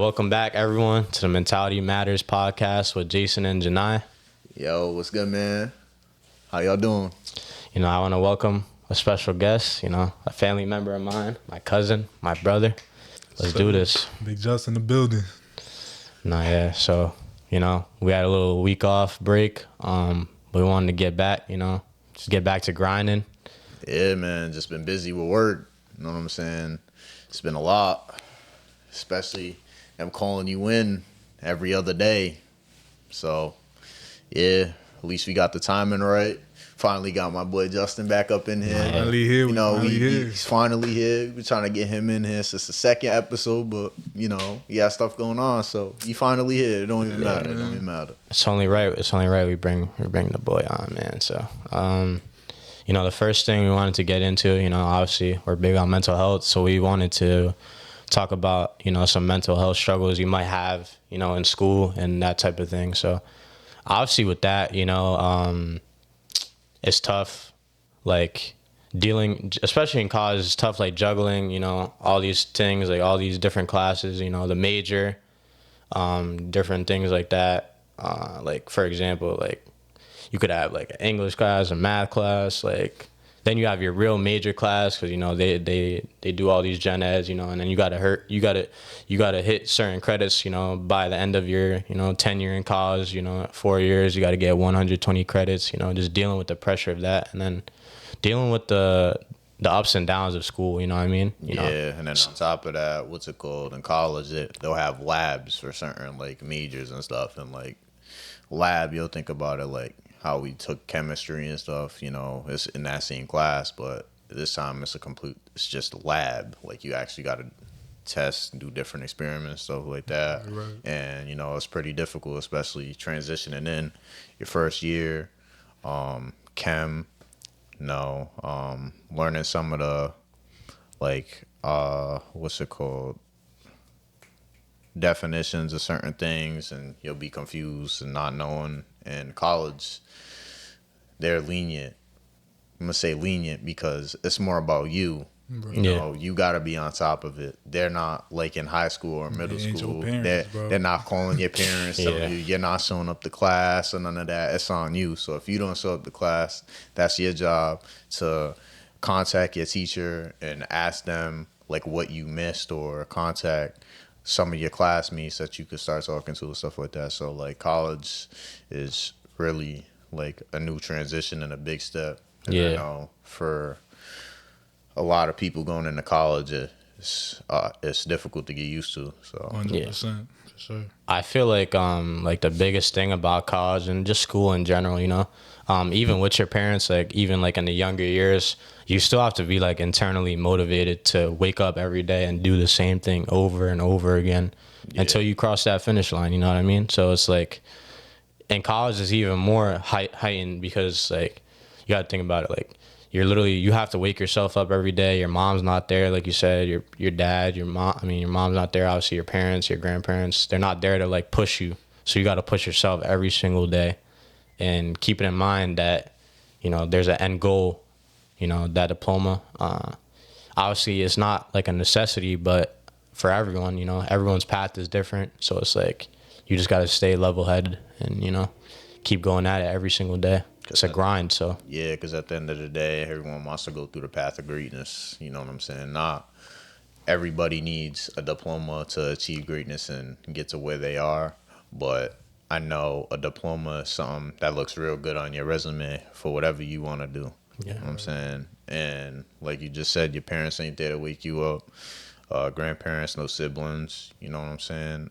Welcome back, everyone, to the Mentality Matters podcast with Jason and Jahni. Yo, what's good, man? How y'all doing? I want to welcome a special guest, a family member of mine, my cousin, my brother. Let's do this. Big Just in the building. So, we had a little week off break. We wanted to get back, just get back to grinding. Yeah, man, just been busy with work. You know what I'm saying? It's been a lot, especially I'm calling you in every other day. So, yeah, at least we got the timing right. Finally got my boy Justin back up in here. Finally here. He's finally here. We're trying to get him in here since the second episode, but, he got stuff going on. So, he finally here. It don't even matter. It don't even matter. It's only right we bring the boy on, man. So, the first thing we wanted to get into, obviously we're big on mental health. So, we wanted to talk about, some mental health struggles you might have, in school and that type of thing. So obviously with that, it's tough, like dealing, especially in college, it's tough, like juggling, all these things, like all these different classes, the major, different things like that. Like, for example, like you could have like an English class, a math class, like then you have your real major class because they do all these gen eds, and then you gotta hit certain credits, by the end of your tenure in college, 4 years you got to get 120 credits, just dealing with the pressure of that, and then dealing with the ups and downs of school, you know what I mean? Yeah, and then on top of that, what's it called in college? They'll have labs for certain like majors and stuff, and like lab, you'll think about it like how we took chemistry and stuff, it's in that same class, but this time it's just a lab. Like you actually got to test and do different experiments, stuff like that. Right. And, it's pretty difficult, especially transitioning in your first year, learning some of the, like, what's it called? Definitions of certain things, and you'll be confused and not knowing. In college, they're lenient. I'm gonna say lenient because it's more about you. You gotta be on top of it. They're not like in high school or middle school. They're not calling your parents, telling you you're not showing up to class or none of that. It's on you. So if you don't show up to class, that's your job to contact your teacher and ask them like what you missed, or contact some of your classmates that you could start talking to and stuff like that. So like college is really like a new transition and a big step. And I know for a lot of people going into college, it's difficult to get used to. So 100%, for sure. I feel like the biggest thing about college and just school in general, even with your parents, like even like in the younger years, you still have to be like internally motivated to wake up every day and do the same thing over and over again until you cross that finish line. You know what I mean? So it's like in college is even more heightened because like you got to think about it. Like you have to wake yourself up every day. Your mom's not there, like you said. Your dad, your mom's not there. Obviously, your parents, your grandparents, they're not there to like push you. So you got to push yourself every single day, and keep it in mind that there's an end goal. That diploma. Obviously, it's not like a necessity, but for everyone, everyone's path is different. So it's like you just got to stay level-headed and keep going at it every single day. It's a grind. So yeah, because at the end of the day, everyone wants to go through the path of greatness. You know what I'm saying? Not everybody needs a diploma to achieve greatness and get to where they are, but I know a diploma is something that looks real good on your resume for whatever you want to do. Yeah. You know what I'm saying? And like you just said, your parents ain't there to wake you up. Grandparents, no siblings. You know what I'm saying?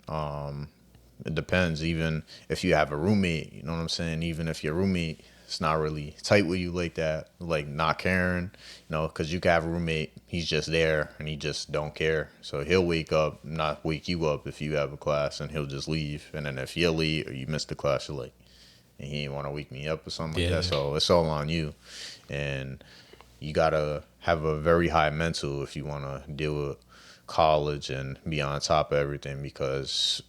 It depends. Even if you have a roommate, you know what I'm saying? Even if your roommate is not really tight with you like that, like not caring, because you can have a roommate, he's just there and he just don't care. So he'll wake up, not wake you up if you have a class, and he'll just leave. And then if you're late or you miss the class, you're like, and he didn't want to wake me up or something like that. So it's all on you. And you got to have a very high mental if you want to deal with college and be on top of everything, because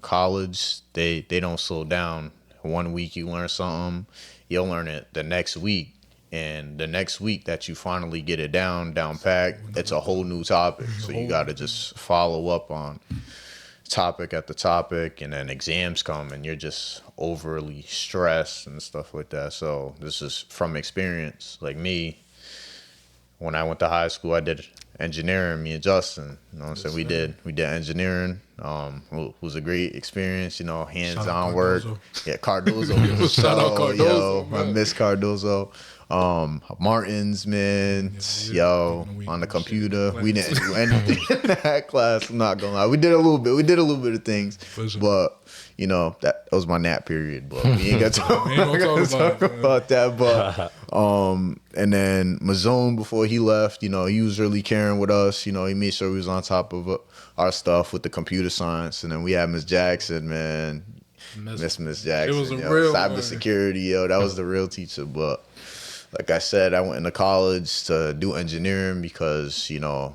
college, they don't slow down. 1 week you learn something, you'll learn it the next week. And the next week that you finally get it down packed, it's a whole new topic. So you got to just follow up on topic at the topic, and then exams come and you're just overly stressed and stuff like that. So this is from experience. Like me, when I went to high school, I did engineering. Me and Justin, you know what I'm saying? We did engineering. It was a great experience. You know, hands-on work. Yeah, Cardozo. Was Shout out Cardozo, I man. miss Cardozo. Martins, man, yo, on the computer. We didn't do anything in that class. I'm not gonna lie. We did a little bit. We did a little bit of things, Sure. but you know that was my nap period. But we ain't got to We ain't gonna talk about that. But and then Mazone, before he left, you know, he was really caring with us. You know, he made sure we was on top of our stuff with the computer science. And then we had Miss Jackson, man. Miss Jackson. It was a yo. real Cybersecurity, yo. That was the real teacher. But like I said, I went into college to do engineering because, you know,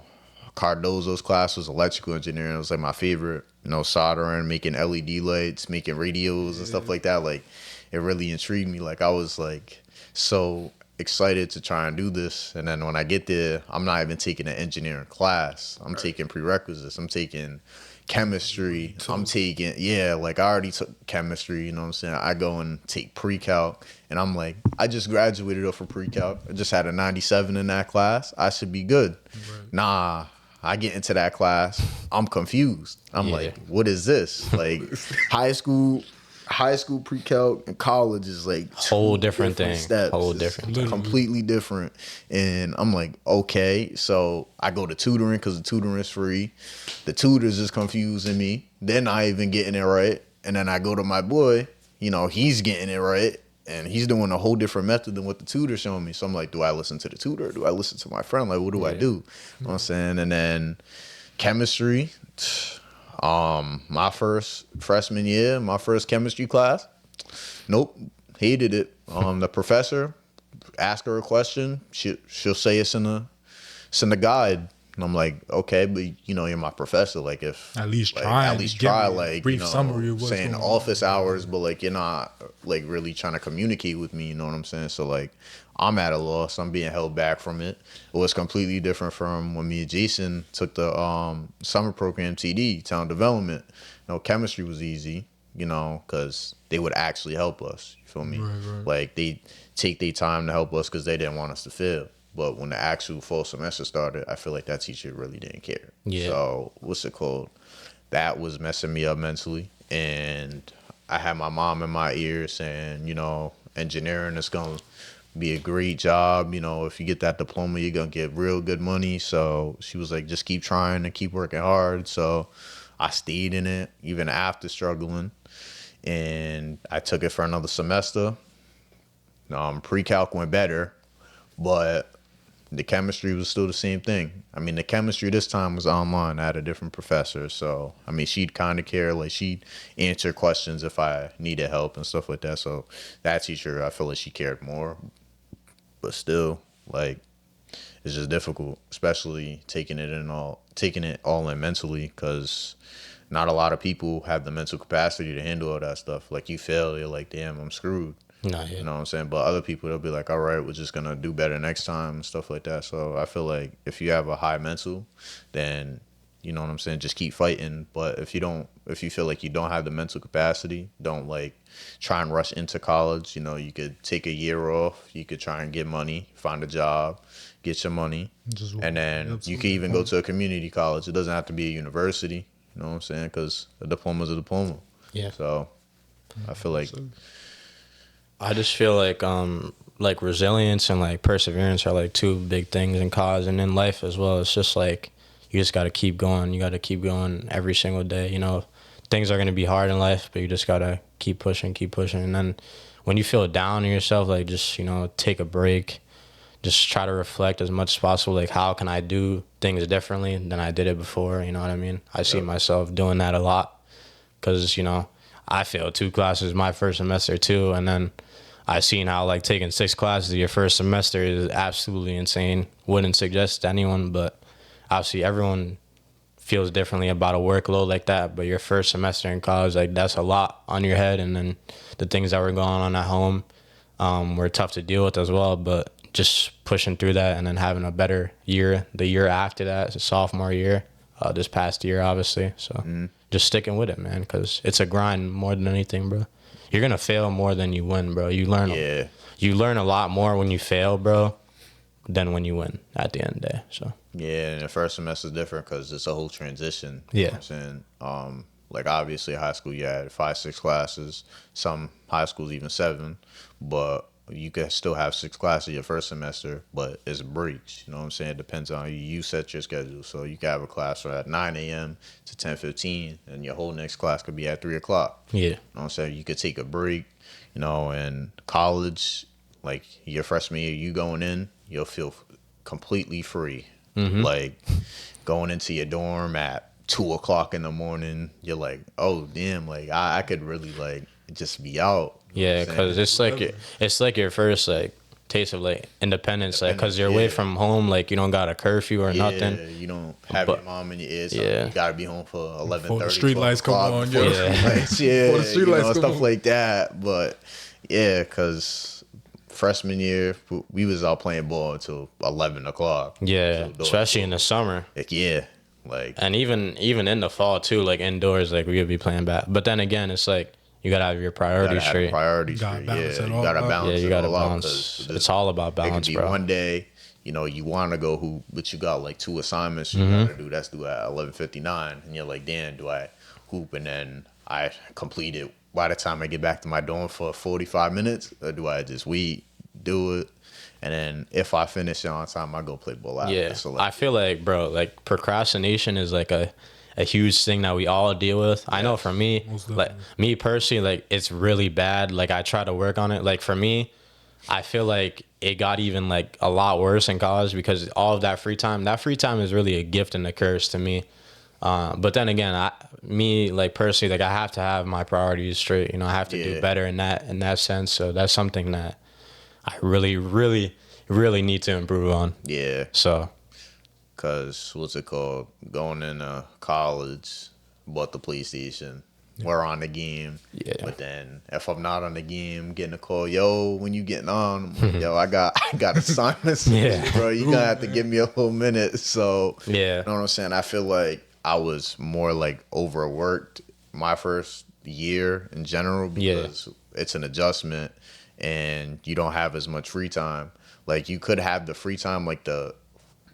Cardozo's class was electrical engineering. It was like my favorite, you know, soldering, making LED lights, making radios and stuff like that. Like, it really intrigued me. Like, I was like so excited to try and do this. And then when I get there, I'm not even taking an engineering class. I'm taking prerequisites. I'm taking chemistry. I'm taking, like I already took chemistry, you know what I'm saying? I go and take pre-calc, and I'm like, I just graduated off of pre-calc. I just had a 97 in that class. I should be good. Right. Nah, I get into that class, I'm confused. I'm like, what is this? Like high school pre-calc and college is like whole different thing. Steps. Whole It's different. completely different. And I'm like, okay. So I go to tutoring because the tutoring is free. The tutors is confusing me. They're not even getting it right. And then I go to my boy, you know, he's getting it right. And he's doing a whole different method than what the tutor's showing me. So I'm like, do I listen to the tutor? Do I listen to my friend? Like, what do I do? You know what I'm saying? And then chemistry. My first freshman year, my first chemistry class, nope, hated it. The professor, ask her a question, she'll say it's in the guide, and I'm like, okay, but you know, you're my professor. Like, if at least try, like, brief you know, summary of what's saying going office on. hours, but like you're not like really trying to communicate with me. You know what I'm saying? So like, I'm at a loss. I'm being held back from it. It was completely different from when me and Jason took the summer program, TD, Town Development. You know, chemistry was easy, you know, because they would actually help us. You feel me? Right. Like, they take their time to help us because they didn't want us to fail. But when the actual fall semester started, I feel like that teacher really didn't care. Yeah. So what's it called? That was messing me up mentally. And I had my mom in my ear saying, you know, engineering is going to be a great job. You know, if you get that diploma, you're going to get real good money. So she was like, just keep trying and keep working hard. So I stayed in it even after struggling. And I took it for another semester. Pre-calc went better, but the chemistry was still the same thing. I mean, the chemistry this time was online. I had a different professor. So, I mean, she'd kind of care. Like, she'd answer questions if I needed help and stuff like that. So that teacher, I feel like she cared more. But still, like, it's just difficult, especially taking it all in mentally, because not a lot of people have the mental capacity to handle all that stuff. Like, you fail, you're like, damn, I'm screwed. Not yet. You know what I'm saying? But other people, they'll be like, all right, we're just going to do better next time and stuff like that. So I feel like if you have a high mental, then, you know what I'm saying, just keep fighting. But if you feel like you don't have the mental capacity, don't like try and rush into college. You know, you could take a year off. You could try and get money, find a job, get your money. And then you can even go to a community college. It doesn't have to be a university. You know what I'm saying? Because a diploma's a diploma. Yeah. So I feel like... I just feel like resilience and like perseverance are like two big things in college and in life as well. It's just like you just got to keep going. You got to keep going every single day. You know, things are going to be hard in life, but you just got to keep pushing. And then when you feel down on yourself, like just, you know, take a break. Just try to reflect as much as possible. Like, how can I do things differently than I did it before? You know what I mean? I see myself doing that a lot because, you know, I failed 2 classes my first semester too, and then I seen how like taking 6 classes your first semester is absolutely insane. Wouldn't suggest to anyone, but obviously everyone feels differently about a workload like that. But your first semester in college, like that's a lot on your head, and then the things that were going on at home were tough to deal with as well. But just pushing through that and then having a better year the year after that, it's a sophomore year, this past year obviously. So just sticking with it, man, because it's a grind more than anything, bro. You're gonna fail more than you win, bro. You learn a lot more when you fail, bro, than when you win at the end of the day. So Yeah, and the first semester is different because it's a whole transition. Yeah. You know what I'm saying? Like obviously high school you had 5-6 classes, some high schools even 7, but you can still have 6 classes your first semester, but it's breaks. You know what I'm saying? It depends on you set your schedule. So you can have a class at 9 a.m. to 10:15, and your whole next class could be at 3 o'clock. yeah, You know what I'm saying? You could take a break, and college, like your freshman year, you going in, you'll feel completely free. Like going into your dorm at 2 o'clock in the morning, you're like, oh, damn, like I could really like just be out. You know yeah, what I'm saying? because it's like your first like taste of like independence, like because you're away Yeah. from home, like you don't got a curfew or nothing. You don't have your mom in your ear. So Yeah. You got to be home for 11:30. Before the street lights come on, before the yeah. street lights, yeah. Before the street lights come stuff on. like that. But yeah, because freshman year, we was out playing ball until 11 o'clock. Yeah, So, especially in the summer. like, yeah. Like, And even in the fall too, like indoors, like we would be playing bat. But then again, it's like you gotta have your you priorities gotta have straight. priorities Gotta straight. balance Yeah, it you all gotta out. balance Yeah, you it gotta all out, balance. 'cause It's all about it could balance, be bro. one day, you want to go hoop, but you got like 2 assignments you Mm-hmm. gotta do. That's due at 11:59, and you're like, damn, do I hoop and then I complete it by the time I get back to my dorm for 45 minutes, or do I just do it, and then if I finish it on time, I go play ball after. Yeah, So I feel like, bro, like procrastination is like a huge thing that we all deal with. I know for me, Most like definitely. me personally, like it's really bad. Like I try to work on it. Like for me, I feel like it got even like a lot worse in college because all of that free time is really a gift and a curse to me. But then again, like personally, like I have to have my priorities straight. I have to do Yeah. better in that sense. So that's something that I really, really, really need to improve on. yeah, So cause what's it called? Going into college, bought the PlayStation. We're on the game. Yeah. But then if I'm not on the game, getting a call, yo, when you getting on? I'm like, yo, I got assignments, to Yeah. do, bro. You gonna have to give me a whole minute. So Yeah. you know what I'm saying? I feel like I was more like overworked my first year in general because it's an adjustment and you don't have as much free time. Like you could have the free time, like the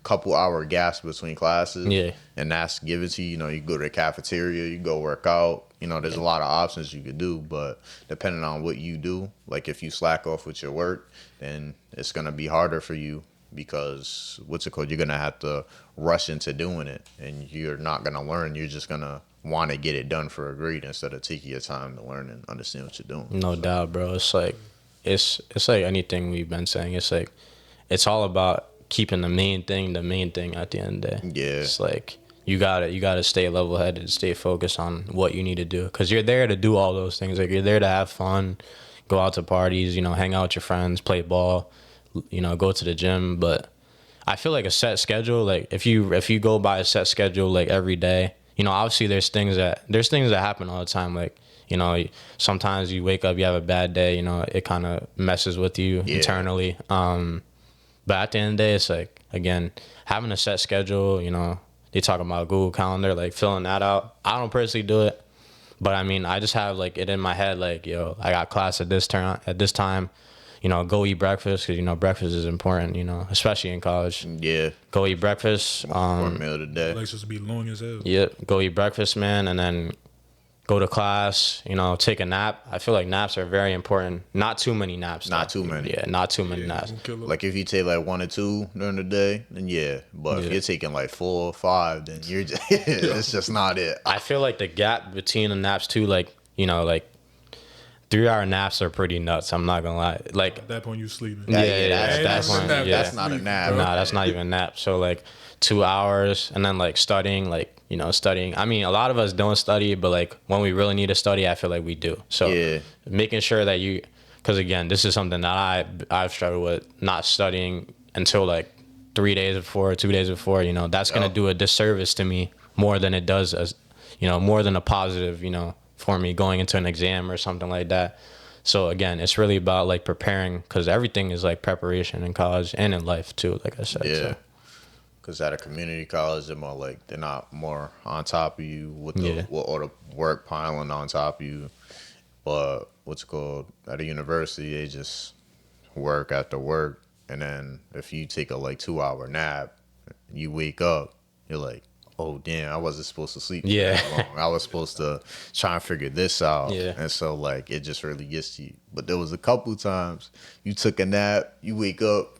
couple hour gaps between classes. Yeah. And that's given to you. You go to the cafeteria, you go work out. There's a lot of options you could do, but depending on what you do, like if you slack off with your work, then it's gonna be harder for you because what's it called? You're gonna have to rush into doing it, and you're not gonna learn. You're just gonna want to get it done for a grade instead of taking your time to learn and understand what you're doing. no doubt, bro. It's like it's like anything we've been saying. It's like it's all about keeping the main thing at the end of the day. Yeah. It's like you gotta stay level headed, stay focused on what you need to do because you're there to do all those things. Like you're there to have fun, go out to parties, hang out with your friends, play ball, go to the gym. But I feel like a set schedule, like if you go by a set schedule like every day, obviously there's things that happen all the time. Like sometimes you wake up, you have a bad day, it kind of messes with you internally. But at the end of the day, it's like, again, having a set schedule, they talk about Google Calendar, like filling that out. I don't personally do it, but I mean, I just have like it in my head, like, yo, I got class at this time, go eat breakfast because, breakfast is important, especially in college. Yeah. Go eat breakfast. One meal a day. Like just be long as hell. Yep. Go eat breakfast, man. And then go to class, take a nap. I feel like naps are very important. Not too many naps. Not though. too many. Yeah, not too many naps. Don't kill it. Like if you take like 1 or 2 during the day, then yeah. But if Yeah. you're taking like 4 or 5, then you're just it's just not it. I feel like the gap between the naps too, like 3-hour naps are pretty nuts. I'm not gonna lie. Like, At that point, you sleeping. that's a one- nap. yeah. That's not a nap. nah, that's not even a nap. So like 2 hours, and then like studying, studying. I mean, a lot of us don't study, but like when we really need to study, I feel like we do. So Yeah. making sure that because again, this is something that I've struggled with, not studying until like 3 days before, 2 days before. That's gonna do a disservice to me more than it does as, more than a positive, for me going into an exam or something like that. So again, it's really about like preparing because everything is like preparation in college and in life too, like I said. Yeah. So. Because at a community college, they're not more on top of you with with all the work piling on top of you. But what's it called, at a university, they just work after work, and then if you take a 2-hour nap, you wake up, you're like, oh damn, I wasn't supposed to sleep that long. I was supposed to try and figure this out. And so it just really gets to you. But there was a couple times you took a nap, you wake up,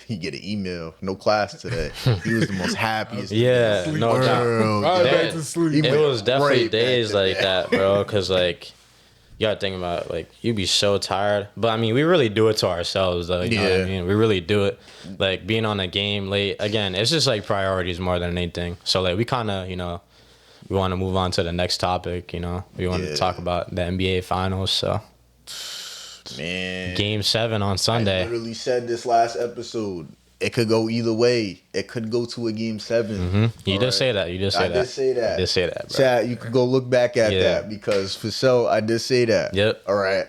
you get an email, no class today. He was the most happiest. No doubt. Back to sleep. It was definitely right days like that, bro. Because you gotta think about you'd be so tired. But I mean, we really do it to ourselves, though. You know what I mean? We really do it. Being on a game late. Again, it's just priorities more than anything. So we kind of, we want to move on to the next topic. We want to talk about the NBA Finals. So, man, Game 7 on Sunday. I literally said this last episode. It could go either way. It could go to a Game 7. Mm-hmm. You did say that. I did say that. You did say that, bro. Chat, you could go look back at that because for sure I did say that. Yep. All right.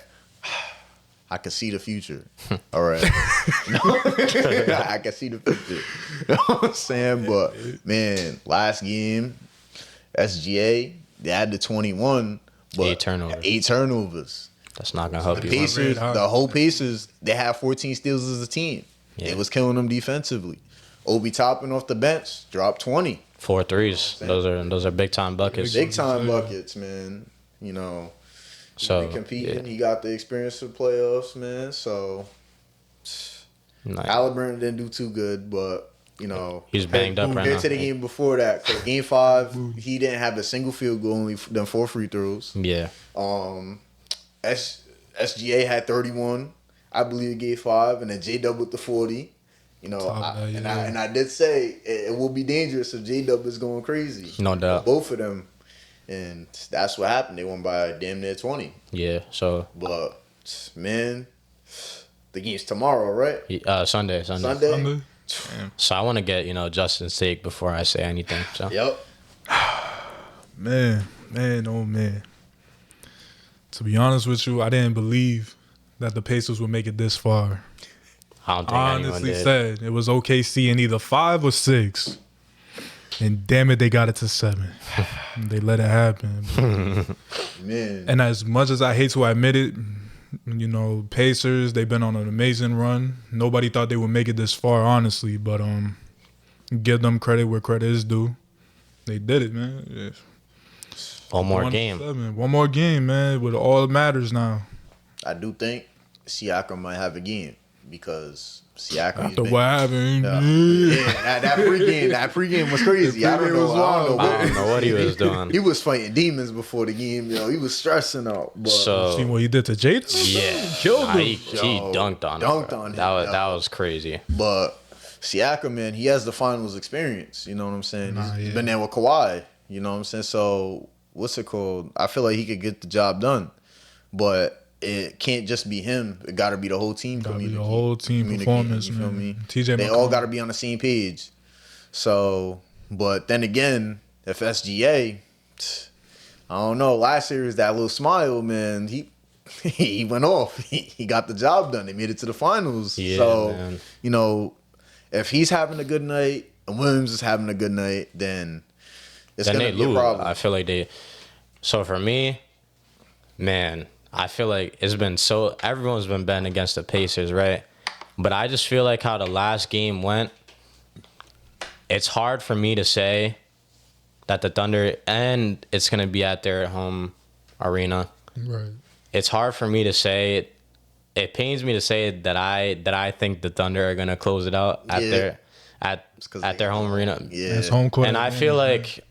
I can see the future. All right. I can see the future. You know what I'm saying? But, man, last game, SGA, they had the 21. But 8 turnovers. That's not going to help you. Pacers, the whole Pacers, they had 14 steals as a team. It was killing them defensively. Obi Toppin off the bench, dropped 20. 4 threes. Those are big time buckets. Big time buckets, man. So he competing. He got the experience of playoffs, man. So Halliburton didn't do too good, but he's banged up right now. Compared to the game before that, so Game 5, he didn't have a single field goal, only done 4 free throws. Yeah. SGA had 31. I believe Game 5, and then J-Dub with the 40. And I did say it will be dangerous if J-Dub is going crazy. No doubt. Both of them. And that's what happened. They won by damn near 20. Yeah, so. But, man, the game's tomorrow, right? Sunday. Sunday? So I want to get, Justin's take before I say anything. So. Yep. Man, oh man. To be honest with you, I didn't believe that the Pacers would make it this far. I don't think honestly did. said it was OKC in either 5 or 6. And damn it, they got it to 7. They let it happen. Man. And as much as I hate to admit it, Pacers, they've been on an amazing run. Nobody thought they would make it this far, honestly. But give them credit where credit is due. They did it, man. Yeah. One more game. One more game, man. With all that matters now. I do think Siakam might have a game because Siakam. After what happened, that pregame was crazy. I don't know what he was doing. He was fighting demons before the game. He was stressing out. But you seen what he did to Jada? Yeah, killed him. He dunked on him. That was crazy. But Siakam, man, he has the finals experience. You know what I'm saying? He's been there with Kawhi. You know what I'm saying? So what's it called? I feel like he could get the job done, but it can't just be him. It got to be the whole team. Got to be the whole team performance, you feel me? TJ they all got to be on the same page. So, but then again, if SGA, I don't know. Last series, that little smile, man, he went off. He got the job done. They made it to the finals. Yeah, so, man. If he's having a good night and Williams is having a good night, then it's going to be a lose. problem. I feel like they. So for me, man, I feel like everyone's been betting against the Pacers, right? But I just feel like how the last game went, it's hard for me to say that the Thunder, and it's going to be at their home arena. Right. It's hard for me to say. It pains me to say that I think the Thunder are going to close it out at their home arena. Yeah. It's home court. And I feel like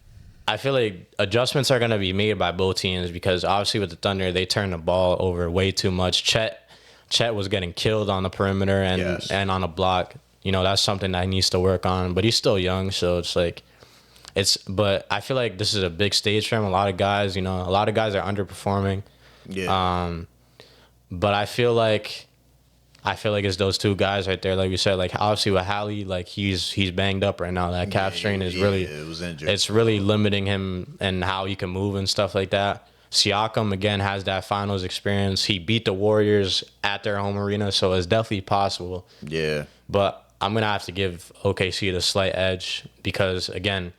adjustments are going to be made by both teams because obviously with the Thunder, they turned the ball over way too much. Chet was getting killed on the perimeter and on a block. That's something that he needs to work on, but he's still young. So but I feel like this is a big stage for him. A lot of guys are underperforming. Yeah. But I feel like it's those two guys right there. Like we said, like obviously with Hallie, like he's banged up right now. That calf strain is it was injured. It's really limiting him and how he can move and stuff like that. Siakam again has that finals experience. He beat the Warriors at their home arena, so it's definitely possible. Yeah. But I'm gonna have to give OKC the slight edge because again,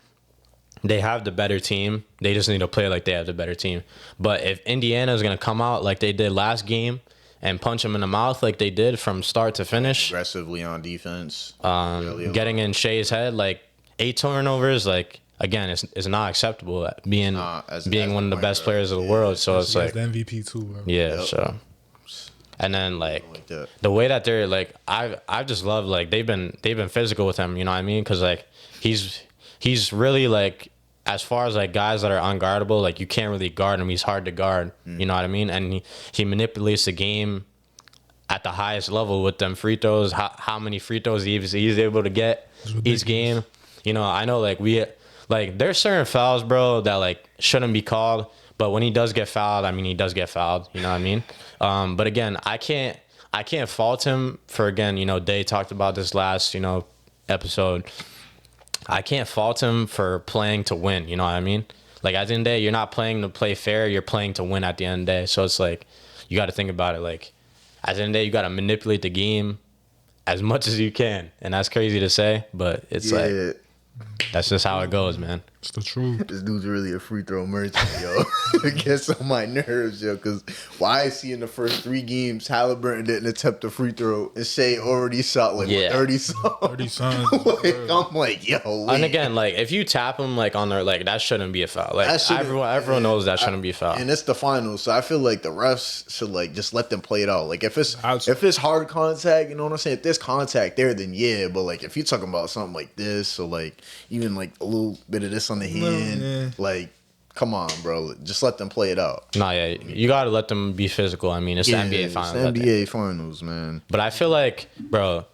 they have the better team. They just need to play like they have the better team. But if Indiana is gonna come out like they did last game and punch them in the mouth like they did from start to finish, Aggressively on defense. getting in Shea's head like 8 turnovers, like again, it's not acceptable being as one of the point best guard. players of the world. So it's like the MVP too, bro. yeah, Yep. so. And then Like that. the way that they're like, I just love like they've been physical with him. You know what I mean? Because like he's really like as far as like guys that are unguardable, like you can't really guard him. He's hard to guard. You know what I mean? And he manipulates the game at the highest level with them free throws. How many free throws he's able to get each game? You know, I know like there's certain fouls, bro, that like shouldn't be called. But when he does get fouled, I mean, he does get fouled. You know what I mean? But again, I can't fault him for, again, you know, Day talked about this last, you know, episode. I can't fault him for playing to win. You know what I mean? Like at the end of the day, you're not playing to play fair. You're playing to win at the end of the day. So it's like, you got to think about it. Like at the end of the day, you got to manipulate the game as much as you can. And that's crazy to say, but it's like, that's just how it goes, man. It's the truth. This dude's really a free throw merchant, yo. It gets on my nerves, yo, because why I see in the first 3 games, Halliburton didn't attempt a free throw, and Shea already shot like Yeah. 30 something. 30 sons. Like, I'm like, yo, wait. And again, like if you tap him like on their, like that shouldn't be a foul. Like That shouldn't- everyone knows that shouldn't be a foul. And it's the finals, so I feel like the refs should like just let them play it out. Like if it's hard contact, you know what I'm saying? If there's contact there, then yeah. But like if you're talking about something like this, or like even like a little bit of this on the hand, yeah. like come on, bro, just let them play it out. Nah, yeah, you gotta let them be physical. I mean, it's the NBA finals. It's at the the end. NBA finals, man. But I feel like, bro,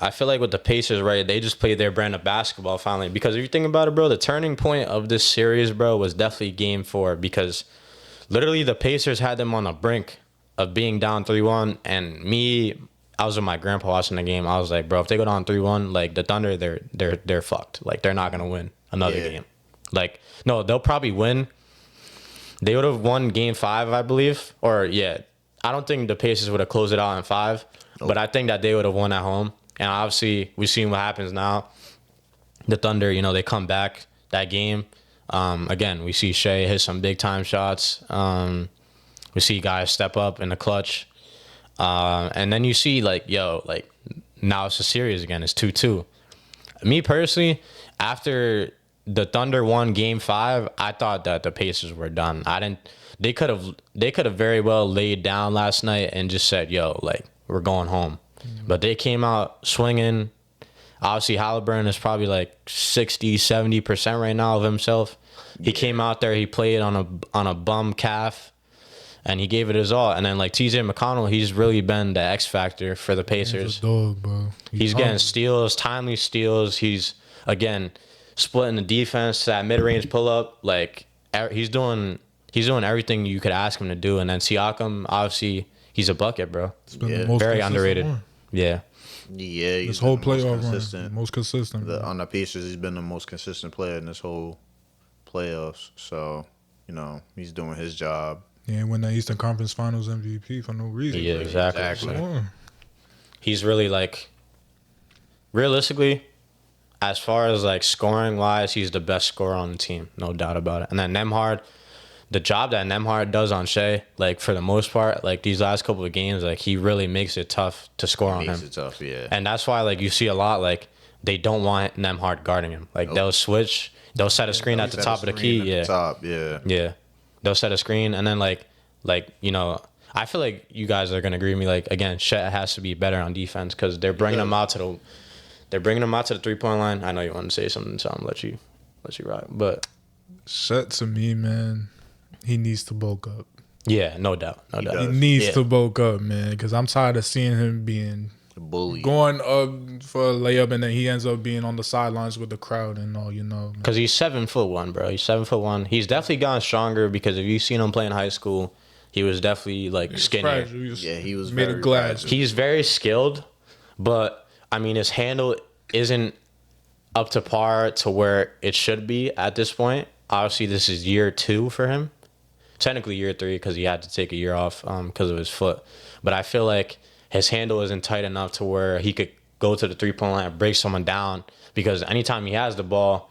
with the Pacers, right, they just played their brand of basketball finally. Because if you think about it, bro, the turning point of this series, bro, was definitely game 4. Because literally the Pacers had them on the brink of being down 3-1. And I was with my grandpa watching the game. I was like, bro, if they go down 3-1, like the Thunder, they're fucked. Like they're not gonna win another game. Like, no, they'll probably win. They would have won game 5, I believe. Or yeah, I don't think the Pacers would have closed it out in 5. But I think that they would have won at home. And obviously, we've seen what happens now. The Thunder, you know, they come back that game. Again, we see Shea hit some big time shots. We see guys step up in the clutch. And then you see, like, yo, like, now it's a series again. It's 2-2. Me personally, after the Thunder won game 5, I thought that the Pacers were done. They could have very well laid down last night and just said, yo, like, we're going home. But they came out swinging. Obviously, Halliburton is probably like 60-70% right now of himself. He came out there, he played on a bum calf, and he gave it his all. And then like TJ McConnell, he's really been the X factor for the Pacers. He's a dog, bro. He's getting steals, timely steals. He's again splitting the defense, that mid-range pull-up. Like he's doing everything you could ask him to do. And then Siakam, obviously, he's a bucket, bro. It's been Yeah. the most Very consistent underrated. one. Yeah. Yeah, he's This whole been the most playoff consistent. run, most consistent. On the Pacers, he's been the most consistent player in this whole playoffs. So, you know, he's doing his job. He ain't win that Eastern Conference Finals MVP for no reason. Yeah, exactly. Exactly. So Sure. he's really like, realistically, as far as like scoring wise, he's the best scorer on the team, no doubt about it. And then Nembhard, the job that Nembhard does on Shea, like for the most part, like these last couple of games, like he really makes it tough to score on Makes him. it tough, yeah. And that's why like you see a lot like they don't want Nembhard guarding him. Like they'll switch, they'll set a screen at the Set a top of the screen key. at Yeah. the top, yeah. Yeah. They'll set a screen and then like you know, I feel like you guys are gonna agree with me. Like again, Chet has to be better on defense because they're bringing him out to the 3-point line. I know you want to say something, so I'm gonna let you rock. But Shet to me, man, he needs to bulk up. yeah, no doubt. He does. needs Yeah. to bulk up, man, because I'm tired of seeing him being The bully. going up for a layup and then he ends up being on the sidelines with the crowd and all, you know. Man. Because he's 7'1", bro. He's 7'1". He's definitely gotten stronger because if you've seen him play in high school, he was definitely like skinnier. Fragile. He was Yeah, he was made very of glass. fragile. He's very skilled, but I mean his handle isn't up to par to where it should be at this point. Obviously, this is year 2 for him. Technically year 3 because he had to take a year off because of his foot. But I feel like his handle isn't tight enough to where he could go to the 3-point line and break someone down, because anytime he has the ball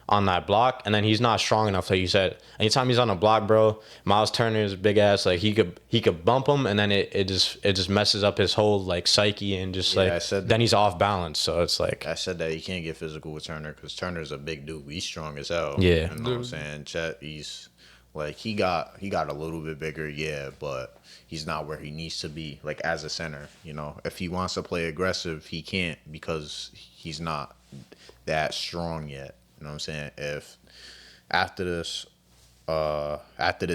on that block, and then he's not strong enough, like you said. Anytime he's on a block, bro, Miles Turner's big ass, like he could bump him, and then it just messes up his whole like psyche, and just like then he's off balance. So it's like I said that you can't get physical with Turner because Turner's a big dude. He's strong as hell. Yeah. You know what I'm saying? Chet, he's like he got a little bit bigger, yeah, but he's not where he needs to be, like as a center. You know, if he wants to play aggressive, he can't because he's not that strong yet. You know what I'm saying? If after this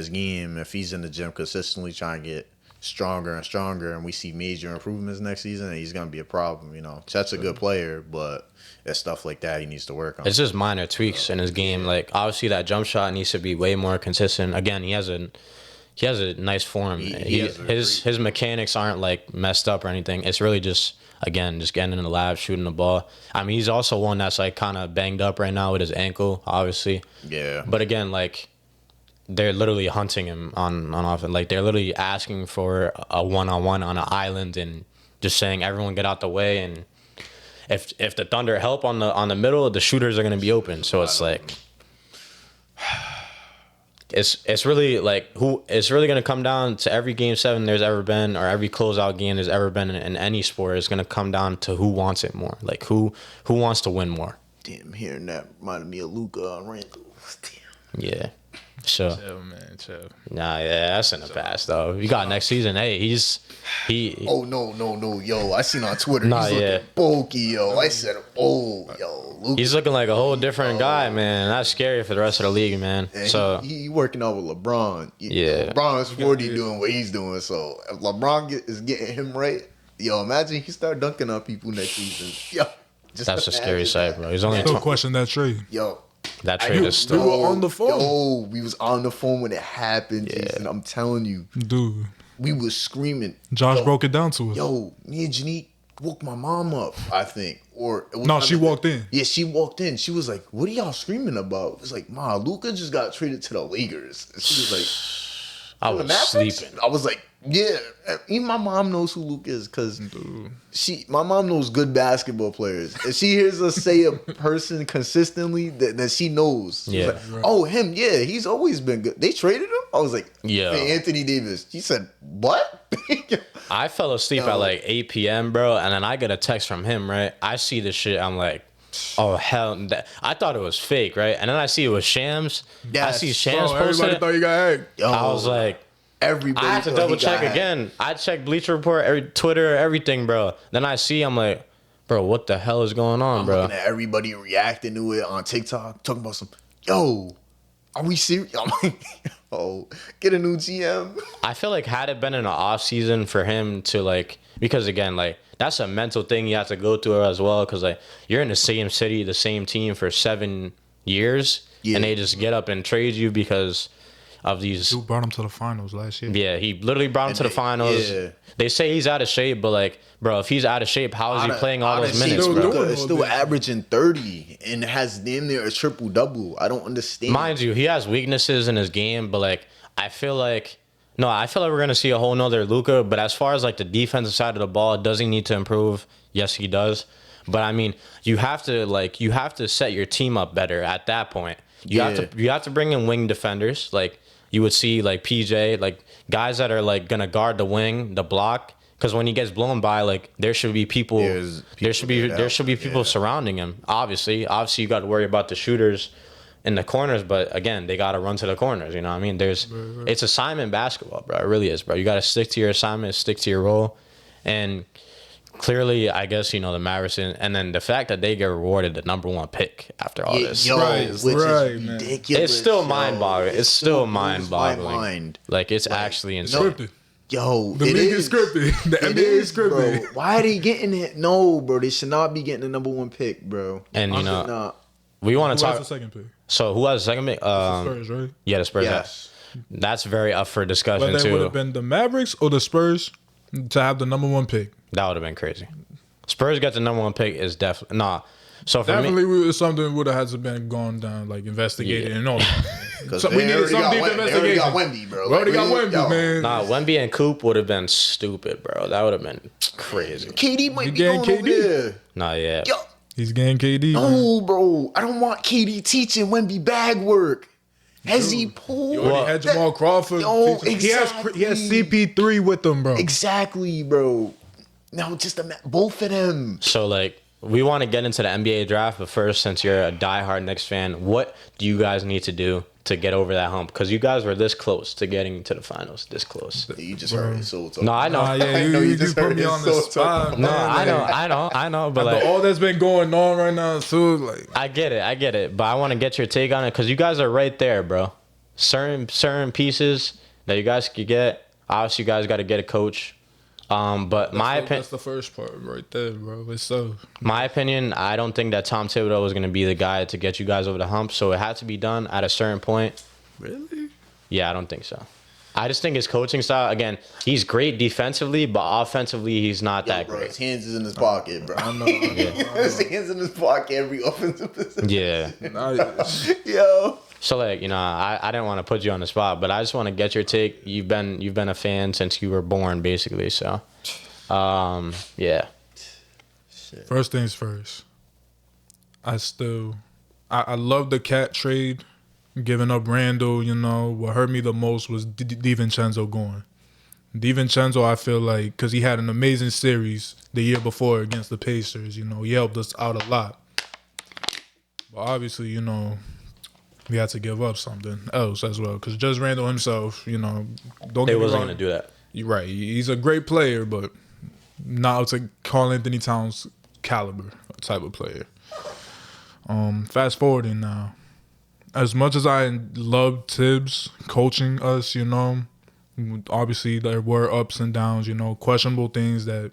game, if he's in the gym consistently trying to get stronger and stronger, and we see major improvements next season, he's gonna be a problem. You know, Chet's a good player, but it's stuff like that he needs to work on. It's just minor tweaks in his game. Like obviously that jump shot needs to be way more consistent. Again, he has a nice form. His mechanics aren't like messed up or anything. It's really just getting in the lab, shooting the ball. I mean, he's also one that's like kind of banged up right now with his ankle, obviously. Yeah. But again, like they're literally hunting him on offense. Like they're literally asking for a one-on-one on an island and just saying everyone get out the way. And if the Thunder help on the middle, the shooters are gonna be open. So it's like. It's really like it's really gonna come down to every game 7 there's ever been, or every closeout game there's ever been in any sport. It's gonna come down to who wants it more, like who wants to win more. Damn, hearing that reminded me of Luka and Randall. Damn. Yeah, so Chill, man, chill. nah, yeah, that's in the past though. You got next season. Hey, he. Oh no, yo! I seen on Twitter. Nah, he's yeah. looking bulky, yo. I said, oh, yo, Luka. He's looking like a whole different guy, man. That's scary for the rest of the league, man. And so he working out with LeBron. Yeah. LeBron's 40 doing what he's doing. So if LeBron is getting him right, yo, imagine he start dunking on people next season. Yo, just that's a scary imagine sight, that. bro. He's only Still question that trade. Yo, that trade is We still. were on the phone. Yo, we was on the phone when it happened, Yeah. Jason. I'm telling you, Dude, we was screaming. Josh Yo, broke it down to us. Yo, me and Jahni woke my mom up, I think. Or it was No, she walked in. Yeah, she walked in. She was like, "What are y'all screaming about?" It was like, "Ma, Luka just got traded to the Lakers." And she was like, I "The was Mavericks?" sleeping. I was like, "Yeah." Even my mom knows who Luka is because my mom knows good basketball players. If she hears us say a person consistently, then she knows. She was Yeah. like, oh, him. Yeah, he's always been good. They traded him. I was like, Yeah. "Hey, Anthony Davis." She said, "What?" I fell asleep at like 8 p.m., bro, and then I get a text from him, right? I see this shit. I'm like, oh, hell. I thought it was fake, right? And then I see it was Shams. I Yes. see Shams Oh, posted everybody it. thought you got hacked. Yo, I was like, everybody. I had to thought double he got check hacked. again. I checked Bleacher Report, Twitter, everything, bro. Then I see, I'm like, bro, what the hell is going on, I'm bro? looking at everybody reacting to it on TikTok, talking about yo, are we serious? I'm like, oh, get a new GM. I feel like had it been in the off season for him to like, because again, like that's a mental thing you have to go through as well. Because like you're in the same city, the same team for 7 years, Yeah. and they just get up and trade you because of these. Dude brought him to the finals last year. Yeah, he literally brought him to the finals. yeah. They say he's out of shape, but like, bro, if he's out of shape, how is he playing all those minutes, Still bro? doing It's all still this. averaging 30 and has damn near a triple double. I don't understand. Mind you, he has weaknesses in his game, but like I feel like we're gonna see a whole nother Luka. But as far as like the defensive side of the ball, does he need to improve? Yes, he does. But I mean, you have to set your team up better at that point. You have to bring in wing defenders. Like you would see like PJ, like guys that are like gonna guard the wing, the block. Because when he gets blown by, like there should be people. There should be people surrounding him. Obviously, you got to worry about the shooters in the corners, but again, they got to run to the corners. You know what I mean? It's assignment basketball, bro. It really is, bro. You got to stick to your assignment, stick to your role, and clearly, I guess the Mavericks, and then the fact that they get rewarded the #1 pick after all this. Yo, Right, which right, is man. ridiculous. It's still yo. mind-boggling. It's still mind-boggling. My mind. Like it's actually insane. Scripted. Yo, The it league is scripted. The It NBA is bro. scripted. Why are they getting it? No, bro. They should not be getting the #1 pick, bro. And Should not. we want to Who has talk. the second pick? So who has the second pick? Spurs, right? Yeah, the Spurs. Yes. That's very up for discussion But they would too. have been the Mavericks or the Spurs to have the #1 pick. That would have been crazy. Spurs got the #1 pick is definitely nah. So for me, Definitely, something would have had to been gone down, like investigated Yeah. and all. Because So we needed some deep They already got investigation. Wemby, bro. We already got Wemby, yo, man. Nah, Wemby and Coop would have been stupid, bro. That would have been crazy. KD might be getting going over KD. there. Nah, yeah. Yo, He's getting KD. man. no, bro. I don't want KD teaching Wemby bag work. Has he pulled? You already had Jamal Crawford. Yo, He has CP3 with him, bro. Exactly, bro. No, just both of them. So, like, we want to get into the NBA draft, but first, since you're a diehard Knicks fan, what do you guys need to do to get over that hump? Because you guys were this close to getting to the finals. This close. You just heard his soul talk. No, I know. Yeah, I know you just put heard me his on the soul spot. talk. No, man. I know. But, But like, all that's been going on right now, too, like, I get it. But I want to get your take on it because you guys are right there, bro. Certain pieces that you guys could get. Obviously, you guys got to get a coach. But that's the first part right there, bro. It's so. my opinion, I don't think that Tom Thibodeau was going to be the guy to get you guys over the hump. So it had to be done at a certain point. Really? Yeah, I don't think so. I just think his coaching style, again, he's great defensively, but offensively, he's not that Bro, great. his hands is in his pocket, bro. I know. His hands in his pocket every offensive position. Yeah. Yo. So, like, you know, I didn't want to put you on the spot, but I just want to get your take. You've been a fan since you were born, basically. So, yeah. First things first. I love the cat trade, giving up Randall. You know, what hurt me the most was DiVincenzo going. DiVincenzo, I feel like, because he had an amazing series the year before against the Pacers. You know, he helped us out a lot. But obviously, you know, we had to give up something else as well. Because just Randall himself, you know, don't They get me wasn't wrong. going to do that. You're right. He's a great player, but not to Karl Anthony Towns caliber type of player. Fast forwarding now. As much as I love Tibbs coaching us, you know, obviously there were ups and downs, you know, questionable things that,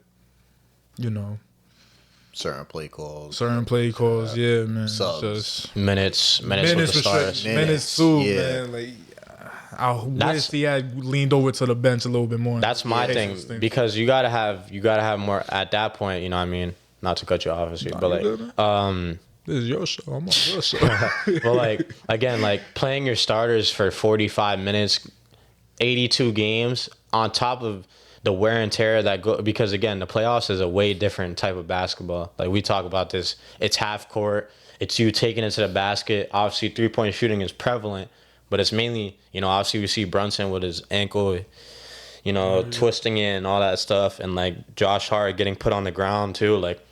you know, Certain play calls. yeah, man. Subs. Just Minutes with the for stars. sure. Minutes too, Yeah. man. Like, I wish he had leaned over to the bench a little bit more. That's my thing because you gotta have more at that point. You know what I mean? Not to cut you off, obviously, but like, this is your show. I'm on your show. but like again, like playing your starters for 45 minutes, 82 games on top of the wear and tear that go, because again, the playoffs is a way different type of basketball. Like we talk about this, it's half court. It's you taking it to the basket. Obviously, 3-point shooting is prevalent, but it's mainly, you know, obviously we see Brunson with his ankle, you know, twisting it and all that stuff, and like Josh Hart getting put on the ground too. Like,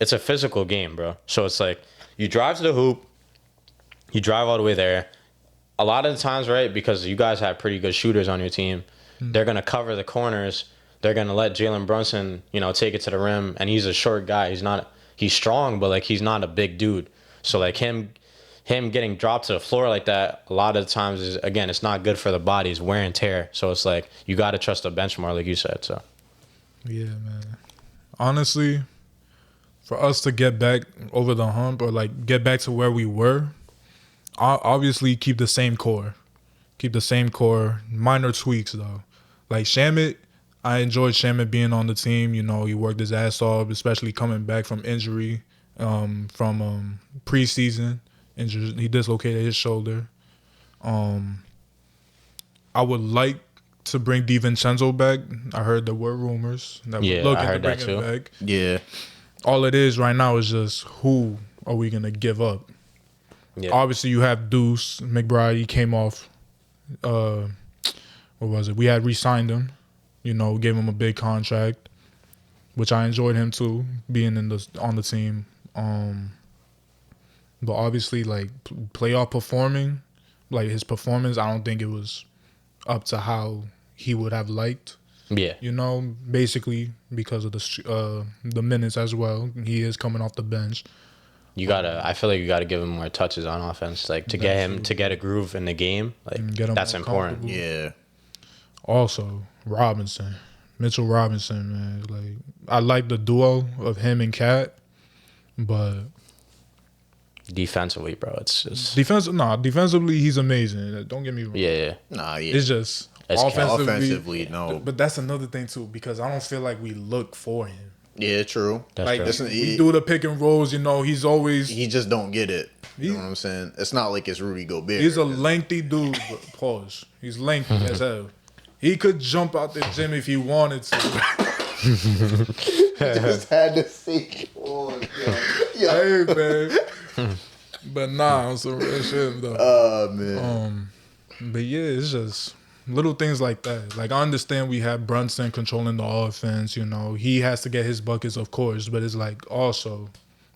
it's a physical game, bro. So it's like you drive to the hoop, you drive all the way there. A lot of the times, right, because you guys have pretty good shooters on your team, they're going to cover the corners. They're going to let Jalen Brunson, you know, take it to the rim. And he's a short guy. He's strong, but, like, he's not a big dude. So, like, him getting dropped to the floor like that, a lot of the times is, again, it's not good for the body. It's wear and tear. So, it's like, you got to trust the bench more, like you said. So, Yeah, man. Honestly, for us to get back over the hump or, like, get back to where we were, obviously keep the same core. Keep the same core. Minor tweaks, though. Like, Shamet, I enjoyed Shamet being on the team. You know, he worked his ass off, especially coming back from injury, from preseason. He dislocated his shoulder. I would like to bring DiVincenzo back. I heard there were rumors that we're looking to bring him back. Yeah. All it is right now is just who are we going to give up? yeah. Obviously, you have Deuce McBride. He came off. What was it? We had re-signed him. You know, gave him a big contract, which I enjoyed him too, being on the team. But obviously, like playoff performing, like his performance, I don't think it was up to how he would have liked. Yeah. You know, basically because of the minutes as well. He is coming off the bench. I feel like you gotta give him more touches on offense, like to get him to get a groove in the game. Like Get him that's more important. comfortable. Yeah. Also, Mitchell Robinson, man. Like, I like the duo of him and Cat, but Defensively, bro, it's just defensively he's amazing. Don't get me wrong. yeah. Nah, yeah. It's just It's Offensively, no. But that's another thing too, because I don't feel like we look for him. Yeah, true. That's Like true. Listen, we do the pick and rolls, you know. He's always He just don't get it. You know what I'm saying? It's not like it's Rudy Gobert. He's a lengthy dude. But pause. He's lengthy as hell. He could jump out the gym if he wanted to. Just had to say, oh, Hey, man. But nah, on some real shit, though. Oh, man. But yeah, it's just little things like that. Like, I understand we have Brunson controlling the offense, you know. He has to get his buckets, of course. But it's like, also,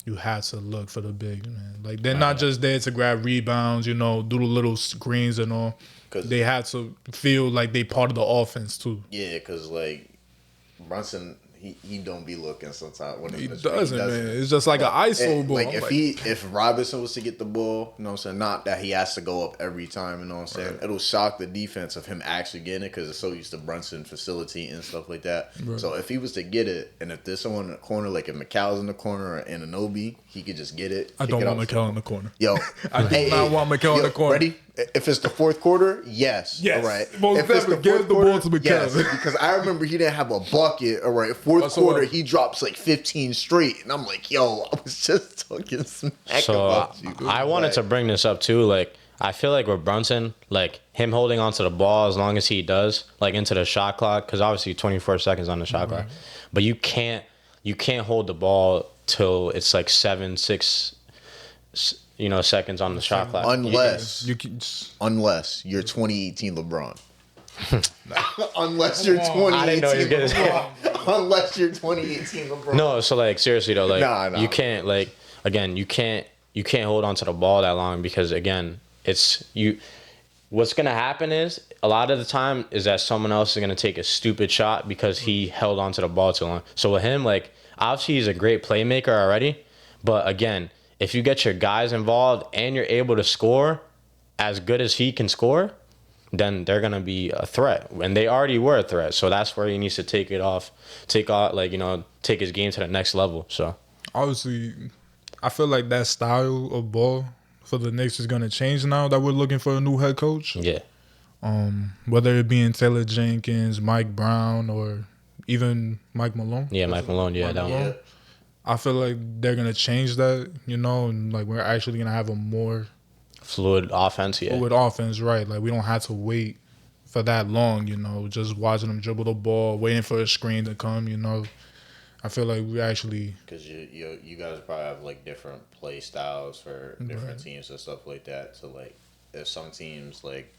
you have to look for the big, man. Like, they're not just there to grab rebounds, you know, do the little screens and all. They have to feel like they part of the offense, too. Yeah, because, like, Brunson, he don't be looking sometimes. When He doesn't, man. It's just like an ISO ball. Like, if Robinson was to get the ball, you know what I'm saying? Not that he has to go up every time, you know what I'm saying? Right. It'll shock the defense of him actually getting it because it's so used to Brunson facility and stuff like that. Right. So if he was to get it, and if there's someone in the corner, like if McCall's in the corner or Anunoby, he could just get it. I don't want McCall in the corner. Yo. I do not want McCall in the corner. Ready? If it's the fourth quarter, yes. Yes. All right. Most if it's the give the ball to McCall. Yes, because I remember he didn't have a bucket. All right. Fourth quarter, he drops like 15 straight. And I'm like, yo, I was just talking smack about you. I wanted to bring this up too. Like, I feel like with Brunson, like him holding onto the ball as long as he does, like into the shot clock, because obviously 24 seconds on the shot clock. But you can't hold the ball till it's like 7-6 seconds on the shot clock. Unless you're 2018 LeBron. Unless you're 2018 LeBron. Unless you're 2018 LeBron. No, so like seriously though, like nah. You can't like again, you can't hold on to the ball that long because again, it's you. What's gonna happen is a lot of the time is that someone else is gonna take a stupid shot because he held on to the ball too long. So with him, like obviously he's a great playmaker already, but again, if you get your guys involved and you're able to score as good as he can score, then they're gonna be a threat. And they already were a threat. So that's where he needs to take his game to the next level. So obviously, I feel like that style of ball for the Knicks is gonna change now that we're looking for a new head coach. Yeah. Whether it be in Taylor Jenkins, Mike Brown, or even Mike Malone. Yeah, Mike Malone. Yeah, that one. I feel like they're gonna change that, you know, and like we're actually gonna have a more fluid offense. Yeah, fluid offense, right? Like we don't have to wait for that long, you know, just watching them dribble the ball, waiting for a screen to come, you know. I feel like we actually because you guys probably have like different play styles for different teams and stuff like that. So like, if some teams like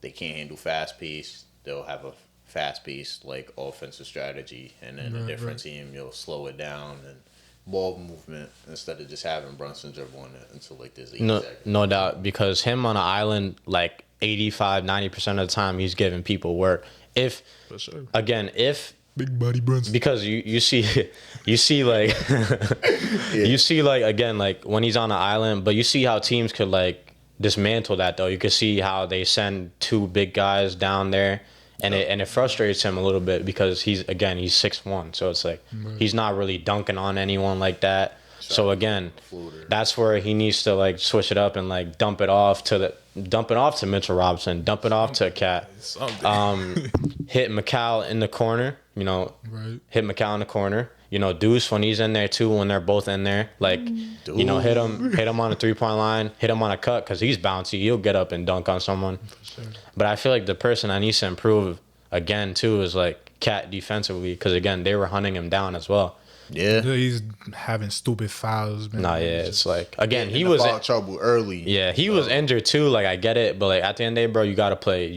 they can't handle fast pace, they'll have a fast paced like offensive strategy, and then a different team you'll slow it down and ball movement instead of just having Brunson dribbling it until like this 8 seconds. No doubt, because him on an island like 85-90% of the time he's giving people work. If big body Brunson, because you see like you see like again like when he's on an island, but you see how teams could like dismantle that though. You could see how they send two big guys down there. And it frustrates him a little bit because he's 6'1", so it's like he's not really dunking on anyone like that. So again, that's where he needs to like switch it up and like dump it off to Mitchell Robinson, dump it off to Cat, hit McCall in the corner, you know, hit McCall in the corner. You know, Deuce when he's in there too, when they're both in there, like you know, hit him on the 3-point line, hit him on a cut because he's bouncy. He'll get up and dunk on someone. Sure. But I feel like the person that needs to improve again too is like Cat defensively because again they were hunting him down as well. Yeah, he's having stupid fouls, man. Nah, yeah, it's like again he was in trouble early. Yeah, he was injured too. Like I get it, but like at the end of the day, bro, you gotta play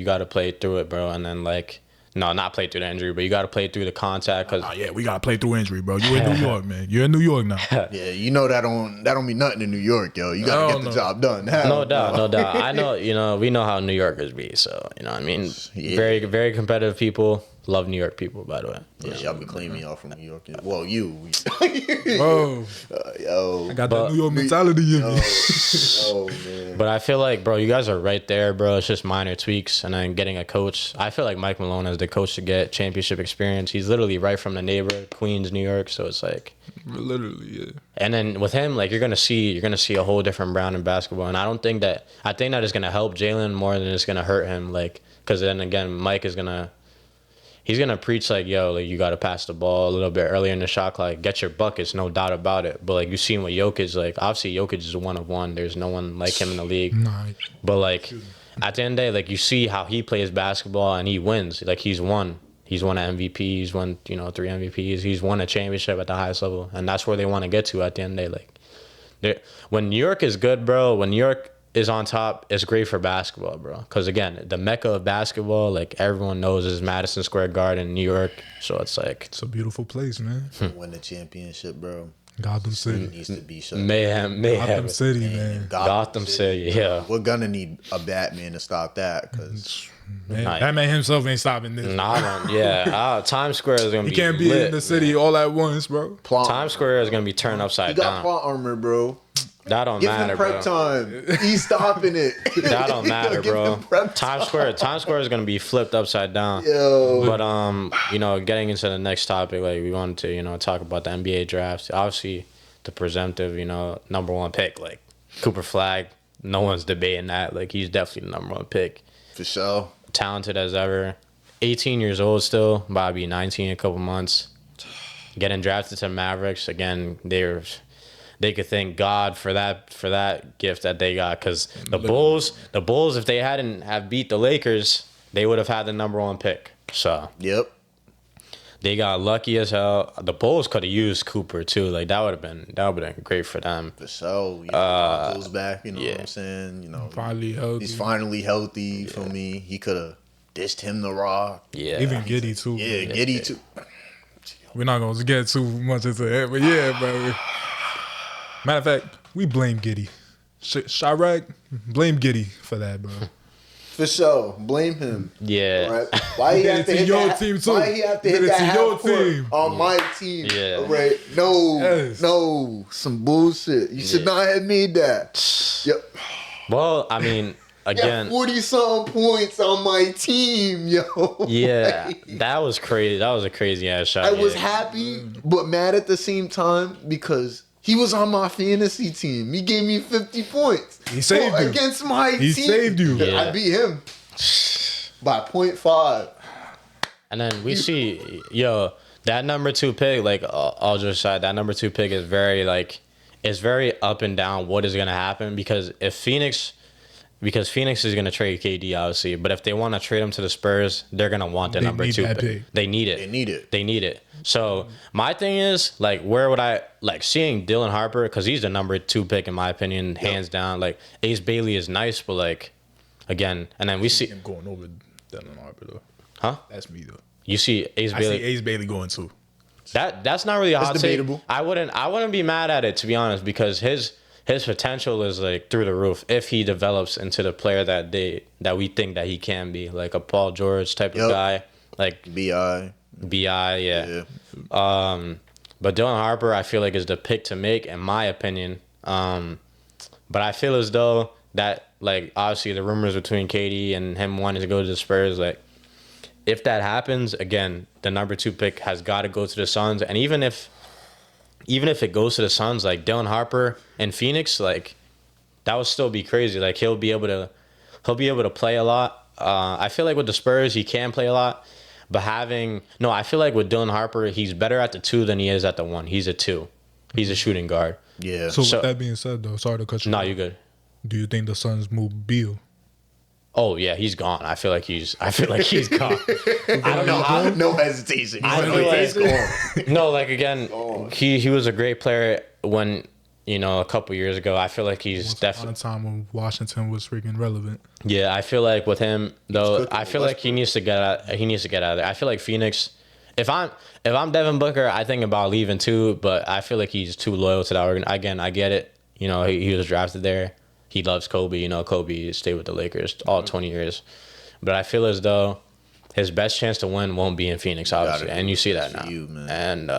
through it, bro, and then like. No, not play through the injury, but you got to play through the contact. Cause we got to play through injury, bro. You in New York, man. You're in New York now. Yeah, you know that don't mean nothing in New York, yo. You got to get the job done. No doubt. I know, you know, we know how New Yorkers be, so, you know what I mean? Yeah. Very, very competitive people. Love New York people, by the way. Yeah, y'all be claiming y'all from New York. Well, you. Bro. Yo. I got that New York mentality in me. Oh, man. But I feel like, bro, you guys are right there, bro. It's just minor tweaks and then getting a coach. I feel like Mike Malone is the coach to get championship experience. He's literally right from the neighborhood, Queens, New York. So it's like. Literally, yeah. And then with him, like you're gonna see a whole different Brown in basketball. And I think that is gonna help Jalen more than it's gonna hurt him. Like, because then again, Mike is gonna. he's gonna preach like, yo, like you gotta pass the ball a little bit earlier in the shot clock, get your buckets, no doubt about it. But like you seen what Jokic, like obviously Jokic is one of one. There's no one like him in the league. Nah, But like at the end of the day, like you see how he plays basketball and he wins. Like he's won. He's won an MVP. He's won, 3 MVPs. He's won a championship at the highest level, and that's where they want to get to at the end of the day. Like, when New York is good, bro. When New York is on top, it's great for basketball, bro. Because again, the mecca of basketball, like everyone knows, is Madison Square Garden, New York. So it's like it's a beautiful place, man. Win the championship, bro. Gotham City Needs to be shut. mayhem. Gotham City, man. Gotham City, yeah. We're gonna need a Batman to stop that because That man himself ain't stopping this. Times Square is gonna He be can't be lit, in the city all at once, bro. Times Square is gonna be turned he upside got down. plot armor, bro. That don't Give matter, him prep bro. time. He's stopping it. That don't matter, Give bro. him prep Times Square is gonna be flipped upside down. Yo. But getting into the next topic, like we wanted to, talk about the NBA drafts. Obviously, the presumptive, number one pick, like Cooper Flag. No one's debating that. Like he's definitely the number one pick. For sure. Talented as ever. 18 years old still. About to be 19 in a couple months. Getting drafted to Mavericks again. They could thank God for that gift that they got, because the Bulls, if they hadn't have beat the Lakers, they would have had the number one pick. So Yep. they got lucky as hell. The Bulls could have used Cooper too. Like that would have been great for them. For sure. Goes back, what I'm saying? Finally healthy. He's finally healthy for me. He could have dished him the rock. Yeah, Even Giddy too. Yeah, Giddy too. We're not gonna get too much into it, but yeah, bro. Matter of fact, we blame Giddy. Chirac, blame Giddy for that, bro. For sure. Blame him. Yeah. Right? Why he Did have it to to hit your that? team, too. Why he have to Did hit it that to half your court team. on my team? Yeah. All right. No. Yes. No. Some bullshit. You should not have made that. Yep. Well, I mean, again, 40-something points on my team, yo. yeah, that was crazy. That was a crazy ass shot. I was yeah. happy, but mad at the same time because he was on my fantasy team. He gave me 50 points. He saved you. Against my team. He saved you. Yeah. I beat him by 0.5. And then we see, that number two pick, like all just aside, that number two pick is very it's very up and down what is gonna happen, because Phoenix is gonna trade KD obviously, but if they want to trade him to the Spurs, they're gonna want the number two pick. They need it. They need it. So my thing is, like, where would I like seeing Dylan Harper, because he's the number two pick in my opinion, hands down. Like Ace Bailey is nice, but like again, and then we see him going over Dylan Harper though. Huh? That's me though. You see Ace I Bailey. see Ace Bailey going too. That's not really a hot take. debatable. I wouldn't be mad at it, to be honest, because his potential is like through the roof if he develops into the player that we think that he can be, like a Paul George type of guy, like BI. yeah. But Dylan Harper, I feel like, is the pick to make in my opinion. But I feel as though that, like, obviously the rumors between KD and him wanting to go to the Spurs, like, if that happens, again, the number two pick has got to go to the Suns. And even if it goes to the Suns, like Dylan Harper in Phoenix, like that would still be crazy. Like he'll be able to play a lot. I feel like with the Spurs he can play a lot, but I feel like with Dylan Harper he's better at the two than he is at the one. He's a two. He's a shooting guard. Yeah. So with that being said though, sorry to cut you. No, off. you good. Do you think the Suns move Beal? Oh yeah, he's gone. I feel like he's gone. I don't know how. No hesitation. I feel like He's gone. no, like again, he was a great player when a couple years ago. I feel like he's definitely On a time when Washington was freaking relevant. Yeah, I feel like with him though, cooking I feel with like he needs to get out. He needs to get out of there. I feel like Phoenix. If I'm Devin Booker, I think about leaving too, but I feel like he's too loyal to that organ. Again, I get it. He was drafted there. He loves Kobe. Kobe stayed with the Lakers all 20 years. But I feel as though his best chance to win won't be in Phoenix, obviously. And you see that now. And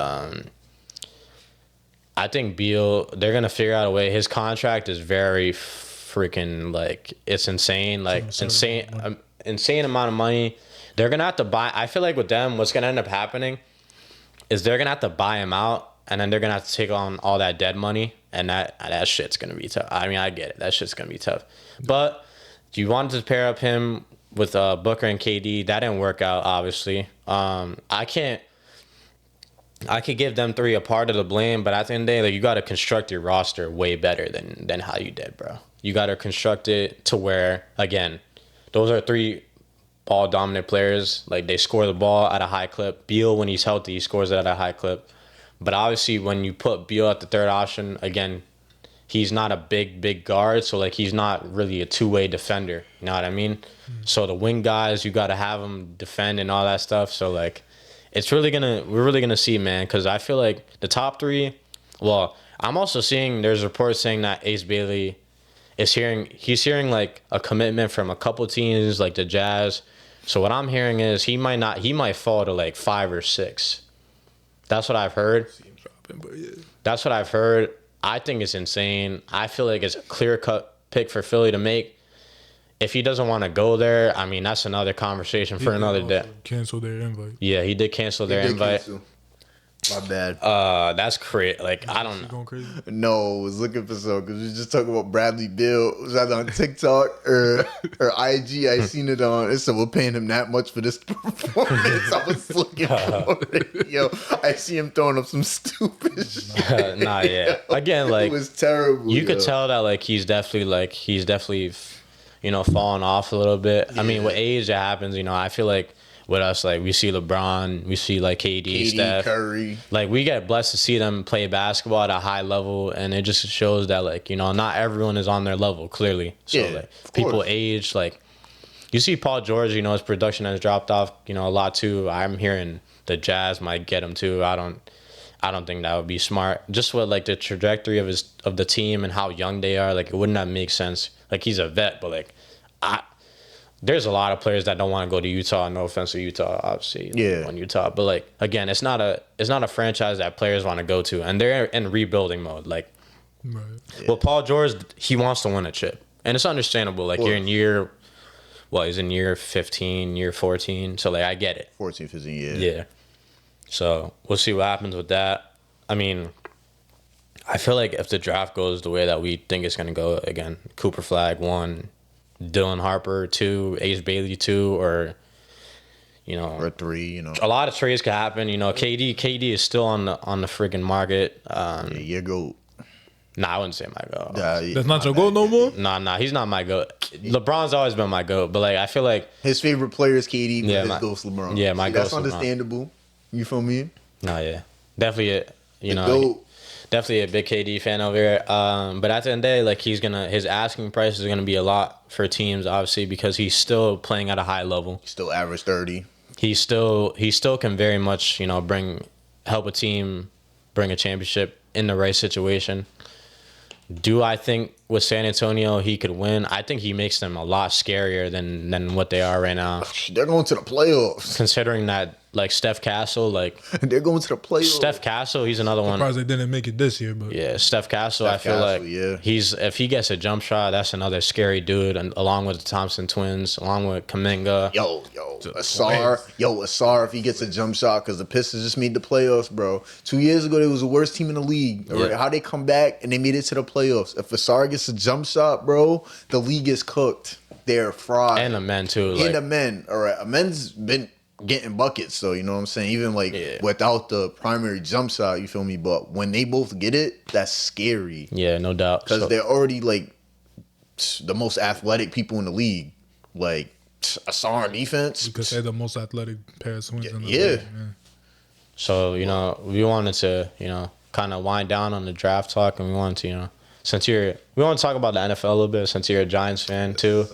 I think Beal, they're going to figure out a way. His contract is very freaking, like, it's insane. Like, insane amount of money. They're going to have to buy. I feel like with them, what's going to end up happening is they're going to have to buy him out. And then they're going to have to take on all that dead money. And that shit's going to be tough. I mean, I get it. That shit's going to be tough. But you wanted to pair up him with Booker and KD, that didn't work out. Obviously, I could give them three a part of the blame, but at the end of the day, like, you got to construct your roster way better than how you did, bro. You got to construct it to where, again, those are three ball dominant players. Like, they score the ball at a high clip. Beal, when he's healthy, he scores it at a high clip. But obviously, when you put Beal at the third option, again, he's not a big guard, so like he's not really a two-way defender. You know what I mean? So the wing guys, you got to have them defend and all that stuff. So like, we're really gonna see, man, because I feel like the top three. Well, I'm also seeing there's reports saying that Ace Bailey he's hearing like a commitment from a couple teams like the Jazz. So what I'm hearing is he might fall to like 5 or 6. That's what I've heard. That's what I've heard. I think it's insane. I feel like it's a clear-cut pick for Philly to make. If he doesn't want to go there, I mean, that's another conversation for another day. Cancel their invite. Yeah, he did cancel their invite. Cancel. My bad. That's crazy. Like, I don't know. Going crazy? No, I was looking for some because we just talking about Bradley Beal. Was that on TikTok or IG? I seen it on. It said we're paying him that much for this performance. I was looking for it. Yo, I see him throwing up some stupid shit. Nah, yeah. Again, like, it was terrible. You could tell that like he's definitely falling off a little bit. Yeah. I mean, with age, it happens. I feel like with us, like, we see LeBron, we see like KD, Steph, Curry. Like, we get blessed to see them play basketball at a high level, and it just shows that, like, not everyone is on their level, clearly. So, yeah, like, people age. Like, you see Paul George, his production has dropped off, a lot too. I'm hearing the Jazz might get him too. I don't think that would be smart. Just with like the trajectory of the team and how young they are, like, it wouldn't have make sense. Like, he's a vet, but like, there's a lot of players that don't want to go to Utah. No offense to Utah, obviously. Yeah. On Utah, but like, again, it's not a franchise that players want to go to, and they're in rebuilding mode. Like, right. Yeah. Well, Paul George, he wants to win a chip, and it's understandable. Like, you're in he's in year 15, year 14, so like, I get it. 14, 15 years. Yeah. So we'll see what happens with that. I mean, I feel like if the draft goes the way that we think it's going to go, again, Cooper Flag 1, Dylan Harper 2, Ace Bailey 2, or or 3. A lot of trades could happen. KD is still on the freaking market. Your GOAT. Nah, I wouldn't say my GOAT. That's not your goal no more? Nah, he's not my GOAT. LeBron's always been my GOAT, but like, I feel like his favorite player is KD, but his my GOAT's LeBron. Yeah, my GOAT's that's understandable. You feel me? Nah, yeah. Definitely GOAT. Definitely a big KD fan over here. But at the end of the day, like, his asking price is gonna be a lot for teams, obviously, because he's still playing at a high level. He still average 30. He still can very much, help a team bring a championship in the right situation. Do I think with San Antonio he could win? I think he makes them a lot scarier than what they are right now. They're going to the playoffs. Considering that, like, Steph Castle, like, they're going to the playoffs. Steph Castle, he's another one. Surprised they didn't make it this year, but Yeah, Steph Castle, I feel like if he gets a jump shot, that's another scary dude, and along with the Thompson twins, along with Kuminga. Asar, if he gets a jump shot, because the Pistons just made the playoffs, bro. 2 years ago, they was the worst team in the league. Right? How they come back and they made it to the playoffs. If Asar gets a jump shot, bro, the league is cooked. They're fried. And the men, too. And the men. All right, a men's been getting buckets, so you know what I'm saying? Even like without the primary jump shot, you feel me? But when they both get it, that's scary. Yeah, no doubt. Because they're already like the most athletic people in the league. Like, Asar on defense. You could say the most athletic pair of swings in the league. So, we wanted to, kind of wind down on the draft talk, and we wanted to, we want to talk about the NFL a little bit since you're a Giants fan too.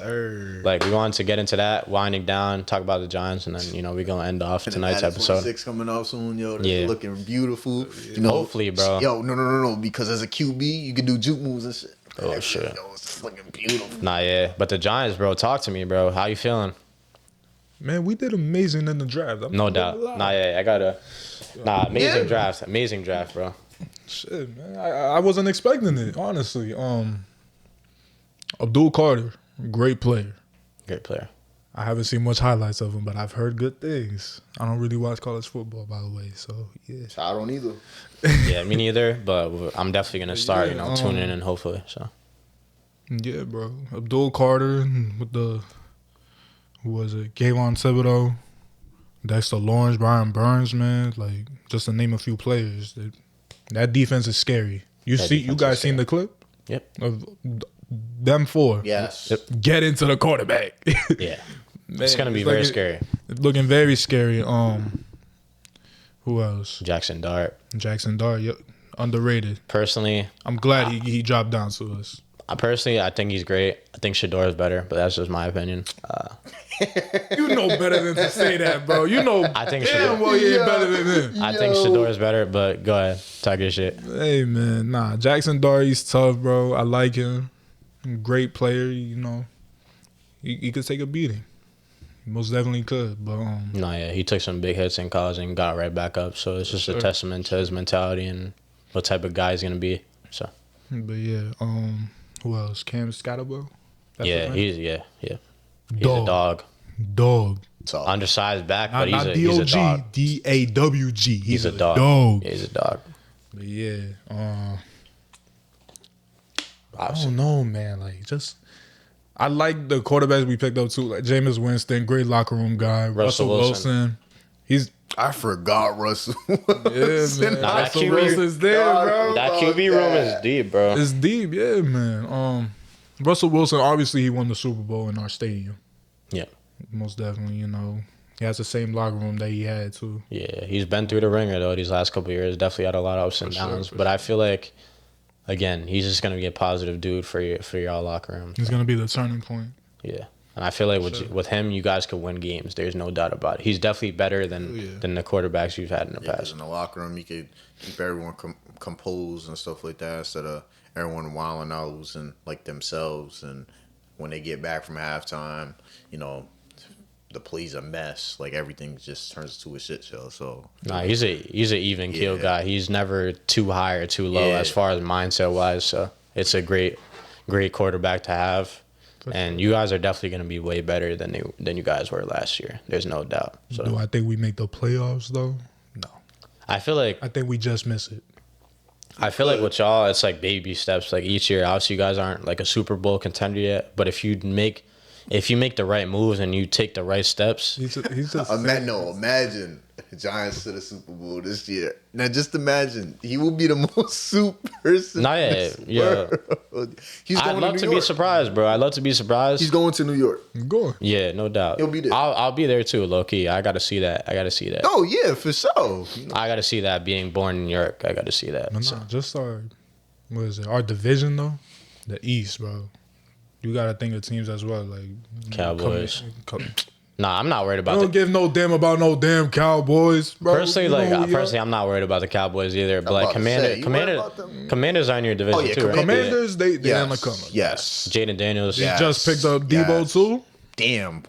Like, we wanted to get into that, winding down, talk about the Giants, and then, we're going to end off tonight's episode. 26 coming out soon, yo. They're looking beautiful. Hopefully, bro. Yo, no. Because as a QB, you can do juke moves and shit. Oh, shit. Yo, it's looking beautiful. Nah, yeah. But the Giants, bro, talk to me, bro. How you feeling? Man, we did amazing in the draft. No doubt. Nah, yeah. Amazing draft. Amazing draft, bro. Shit, man. I wasn't expecting it, honestly. Abdul Carter, great player. Great player. I haven't seen much highlights of him, but I've heard good things. I don't really watch college football, by the way, so yeah. I don't either. Yeah, me neither, but I'm definitely going to start, tuning in, hopefully, so. Yeah, bro. Abdul Carter with the who was it? Kayvon Thibodeau, Dexter Lawrence, Brian Burns, man. Like, just to name a few players. That defense is scary. You guys seen the clip? Yep. Of them four. Yes. Yep. Get into the quarterback. Yeah. Man, It's gonna be very scary. It's looking very scary. Who else? Jackson Dart. Jackson Dart. Yep. Underrated. Personally, I'm glad he dropped down to us. I think he's great. I think Shador is better, but that's just my opinion. You know better than to say that, bro. You know I think damn Shador. well you ain't better than him. I think Shador is better, but go ahead, talk your shit. Hey, man. Nah, Jackson Dart, he's tough, bro. I like him. Great player, you know. He could take a beating. He most definitely could, but No, yeah, he took some big hits in college and got right back up. So it's just a testament to his mentality and what type of guy he's gonna be. So. But yeah, who else? Cam Scatterbo? Yeah, he's a dog. Dog. So, Undersized back, but Not he's a dog. D-A-W-G. He's a dog. Dog. Yeah, he's a dog. But yeah, I don't know, man. Like, just I like the quarterbacks we picked up too. Like Jameis Winston, great locker room guy. Russell Wilson. I forgot Russell. Yeah, man. Nah, that Russell QB Wilson's there, bro. That QB room is deep, bro. It's deep, yeah, man. Russell Wilson, obviously, he won the Super Bowl in our stadium. Yeah. Most definitely, you know. He has the same locker room that he had, too. Yeah, he's been through the ringer, though, these last couple of years. Definitely had a lot of ups and downs. But I feel like, again, he's just going to be a positive dude for y'all locker room. He's going to be the turning point. Yeah. And I feel like with him, you guys could win games. There's no doubt about it. He's definitely better than the quarterbacks you've had in the Because past. in the locker room, you could keep everyone composed and stuff like that instead of everyone wilding out losing like themselves. And when they get back from halftime, you know, the play's a mess. Like everything just turns to a shit show. So Nah, he's a even keel guy. He's never too high or too low as far as mindset wise. So it's a great quarterback to have. And you guys are definitely going to be way better than you guys were last year. There's no doubt. So Do I think we make the playoffs, though? No. I think we just miss it. I feel like with y'all, it's like baby steps. Like each year, obviously, you guys aren't like a Super Bowl contender yet. But if you make the right moves and you take the right steps, He's just imagine if the Giants to the Super Bowl this year. Now, just imagine he will be the most soup person. Nah, yeah. He's going I'd love to be surprised, bro. I'd love to be surprised. He's going to New York. Go. Yeah, no doubt. He'll be there. I'll be there too, low key. I got to see that. Oh yeah, for sure. I got to see that. Being born in New York, I got to see that. No, just our division, though? The East, bro. You got to think of teams as well, like Cowboys. Nah, I'm not worried about Don't give no damn about no damn Cowboys, bro. Personally, I'm not worried about the Cowboys either. But like Commanders are in your division too, right? Commanders, they on the come. Yes. Jaden Daniels. They just picked up Debo too. Damn.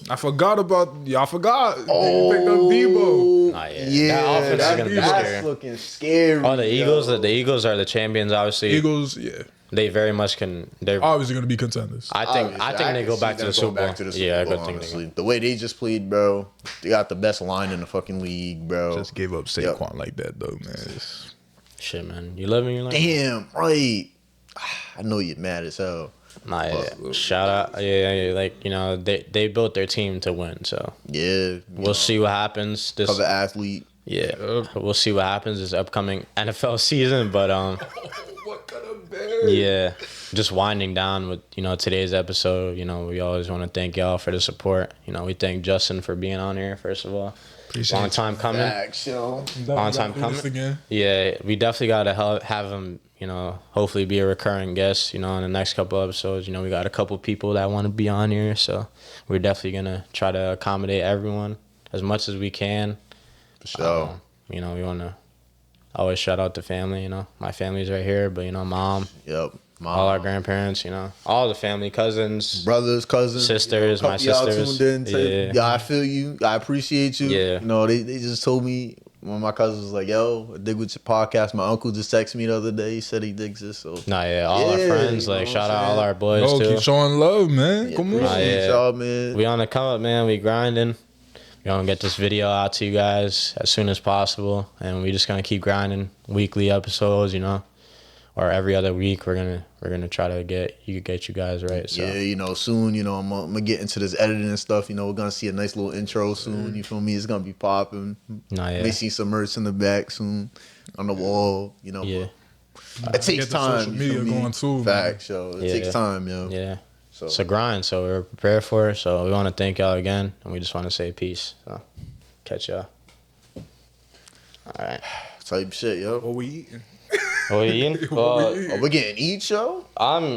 I forgot about y'all. Forgot. They picked up Debo. Nah, that offense is gonna be that's scary. looking scary. Oh, the Eagles. The Eagles are the champions. Obviously, Eagles, yeah. They very much can. They're obviously going to be contenders. I think they go back to the Super Bowl. Yeah, I think honestly. The way they just played, bro, they got the best line in the fucking league, bro. Just gave up Saquon like that, though, man. Shit, man. You live and you learn. Damn, right. I know you're mad as hell. Nah, yeah. Shout out. Yeah, like, you know, they built their team to win, so. Yeah. We'll see what happens. This cover athlete. Yeah. We'll see what happens this upcoming NFL season, but what kind of bear? Yeah. Just winding down with, you know, today's episode. You know, we always want to thank y'all for the support. You know, we thank Justin for being on here, first of all. Appreciate Long time coming. Long time coming. Again. Yeah, we definitely got to have him, you know, hopefully be a recurring guest, you know, in the next couple episodes. You know, we got a couple people that want to be on here, so we're definitely going to try to accommodate everyone as much as we can. For sure. You know, we want to always shout out the family, you know. My family's right here, but, you know, mom. Yep. Mom. All our grandparents, you know. All the family, cousins. Brothers, cousins. Sisters, my sisters. Tuned in. Yeah, I feel you. I appreciate you. Yeah. You know, they just told me, one of my cousins was like, yo, I dig with your podcast. My uncle just texted me the other day. He said he digs it. So Nah, yeah, all our friends. Like, shout out all our boys, too. Keep showing love, man. Come on. Y'all, man. We on the come up, man. We grinding. We're going to get this video out to you guys as soon as possible. And we just going to keep grinding weekly episodes, you know. or every other week we're gonna try to get you guys right. So Yeah, soon, I'm gonna get into this editing and stuff. We're gonna see a nice little intro soon. You feel me? It's gonna be popping. nah, yeah, May see some merch in the back soon on the wall. yeah, But it takes Get the social time. You feel media me? going too, man. Facts, yo. It Yeah. takes time, yo. yeah. So It's a grind, so we're prepared for it. So we want to thank y'all again, and we just want to say peace. So catch y'all. All right. type shit, yo. What we eating? What you eating? What we eating? Oh, we're getting each, yo. I'm